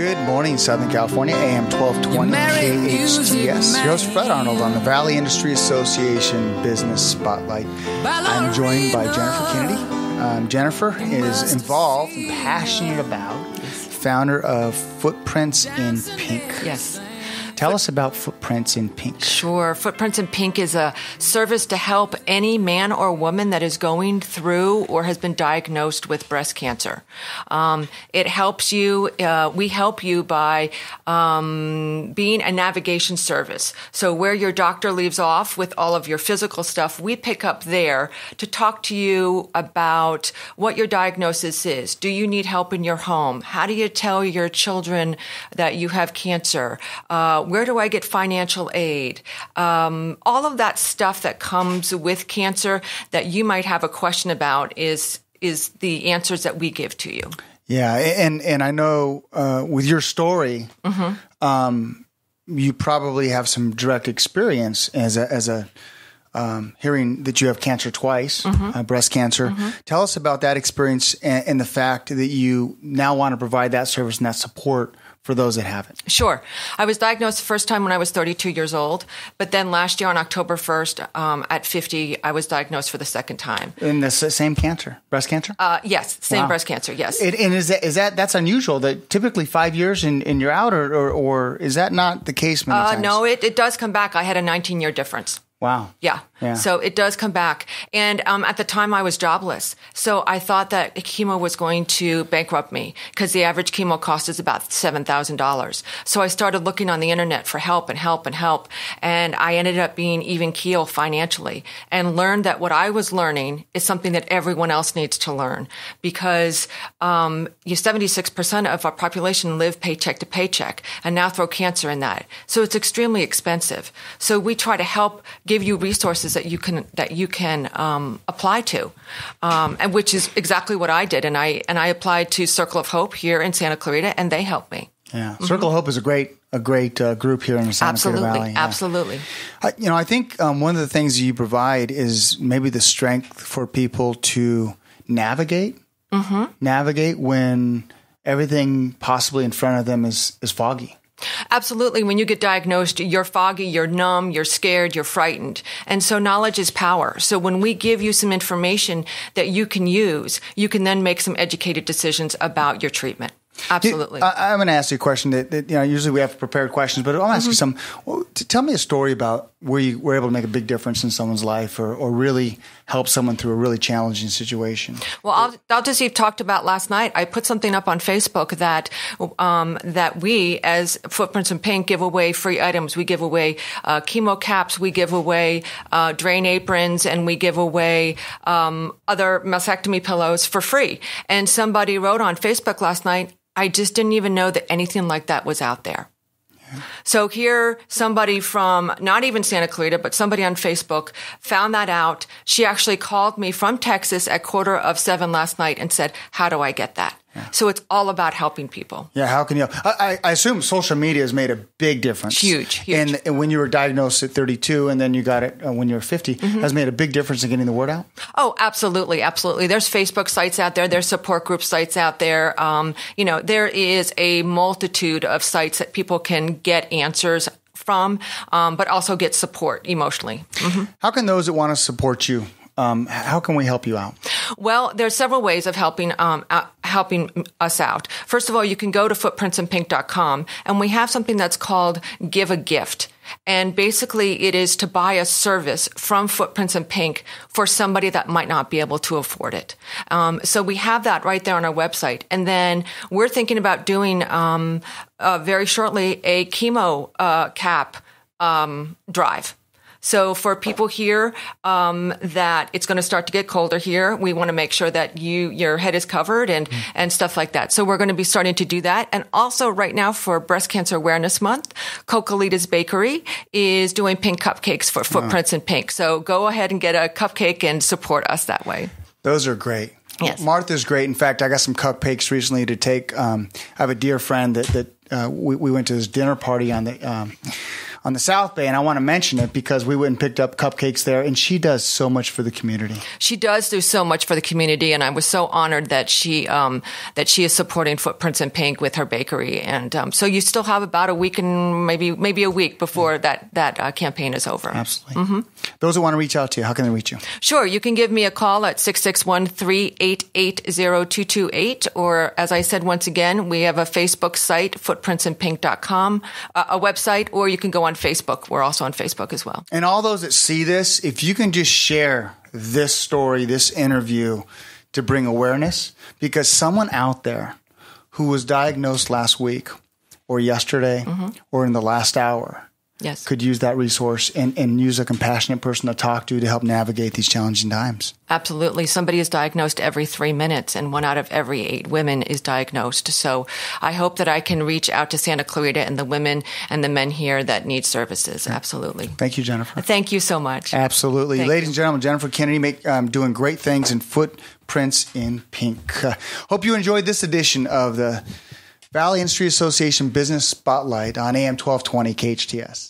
Good morning, Southern California, AM 1220 KHTS. Your host, Fred Arnold, on the Valley Industry Association Business Spotlight. I'm joined by Jennifer Kennedy. Jennifer is involved and passionate about, founder of Footprints in Pink. Yes. Tell us about Footprints in Pink. Sure. Footprints in Pink is a service to help any man or woman that is going through or has been diagnosed with breast cancer. It helps you. We help you by being a navigation service. So where your doctor leaves off with all of your physical stuff, we pick up there to talk to you about what your diagnosis is. Do you need help in your home? How do you tell your children that you have cancer? Where do I get financial aid? All of that stuff that comes with cancer that you might have a question about is the answers that we give to you. Yeah, and I know with your story, you probably have some direct experience as a hearing that you have cancer twice, breast cancer. Tell us about that experience and the fact that you now want to provide that service and that support for those that have it. Sure. I was diagnosed the first time when I was 32 years old, but then last year on October 1st, at 50, I was diagnosed for the second time. In the same cancer, breast cancer? Yes, same breast cancer, yes. And is that's unusual that typically 5 years and you're out, or is that not the case many times? No, it does come back. I had a 19-year difference. Wow. Yeah. So it does come back. And at the time I was jobless. So I thought that chemo was going to bankrupt me because the average chemo cost is about $7,000. So I started looking on the internet for help. And I ended up being even keel financially and learned that what I was learning is something that everyone else needs to learn because 76% of our population live paycheck to paycheck and now throw cancer in that. So it's extremely expensive. So we try to help give you resources that you can apply to, and which is exactly what I did. And I applied to Circle of Hope here in Santa Clarita, and they helped me. Yeah, Circle of Hope is a great group here in the Santa Clarita Valley. Yeah. Absolutely. I think one of the things you provide is maybe the strength for people to navigate when everything possibly in front of them is foggy. Absolutely. When you get diagnosed, you're foggy, you're numb, you're scared, you're frightened. And so knowledge is power. So when we give you some information that you can use, you can then make some educated decisions about your treatment. Absolutely. I'm going to ask you a question that usually we have prepared questions, but I'll ask you some. Tell me a story about where you were able to make a big difference in someone's life or really help someone through a really challenging situation. Well, I'll just talked about last night. I put something up on Facebook that we, as Footprints in Pink, give away free items. We give away chemo caps, we give away drain aprons, and we give away other mastectomy pillows for free. And somebody wrote on Facebook last night, I just didn't even know that anything like that was out there. Yeah. So here, somebody from not even Santa Clarita, but somebody on Facebook found that out. She actually called me from Texas at 6:45 last night and said, how do I get that? Yeah. So it's all about helping people. Yeah, how can you help? I assume social media has made a big difference. Huge. And when you were diagnosed at 32 and then you got it when you were 50, has made a big difference in getting the word out? Oh, absolutely. Absolutely. There's Facebook sites out there. There's support group sites out there. There is a multitude of sites that people can get answers from, but also get support emotionally. How can those that want to support you, how can we help you out? Well, there's several ways of helping us out. First of all, you can go to footprintsinpink.com, and we have something that's called Give a Gift. And basically, it is to buy a service from Footprints in Pink for somebody that might not be able to afford it. So we have that right there on our website. And then we're thinking about doing very shortly a chemo cap drive. So for people here, that it's going to start to get colder here, we want to make sure that your head is covered and stuff like that. So we're going to be starting to do that. And also right now for Breast Cancer Awareness Month, Cocalita's Bakery is doing pink cupcakes for Footprints in Pink. So go ahead and get a cupcake and support us that way. Those are great. Yes. Martha's great. In fact, I got some cupcakes recently to take. I have a dear friend that we went to this dinner party on on the South Bay, and I want to mention it because we went and picked up cupcakes there, and she does so much for the community. She does do so much for the community, and I was so honored that she is supporting Footprints in Pink with her bakery. And so you still have about a week and maybe a week before that campaign is over. Absolutely. Mm-hmm. Those who want to reach out to you, how can they reach you? Sure. You can give me a call at 661-388-0228, or as I said, once again, we have a Facebook site, footprintsinpink.com, a website, or you can go on Facebook. We're also on Facebook as well. And all those that see this, if you can just share this story, this interview, to bring awareness, because someone out there who was diagnosed last week or yesterday or in the last hour could use that resource and use a compassionate person to talk to help navigate these challenging times. Absolutely. Somebody is diagnosed every 3 minutes, and 1 out of every 8 women is diagnosed. So I hope that I can reach out to Santa Clarita and the women and the men here that need services. Absolutely. Thank you, Jennifer. Thank you so much. Absolutely. Ladies and gentlemen, Jennifer Kennedy doing great things in Footprints in Pink. Hope you enjoyed this edition of the Valley Industry Association Business Spotlight on AM 1220 KHTS.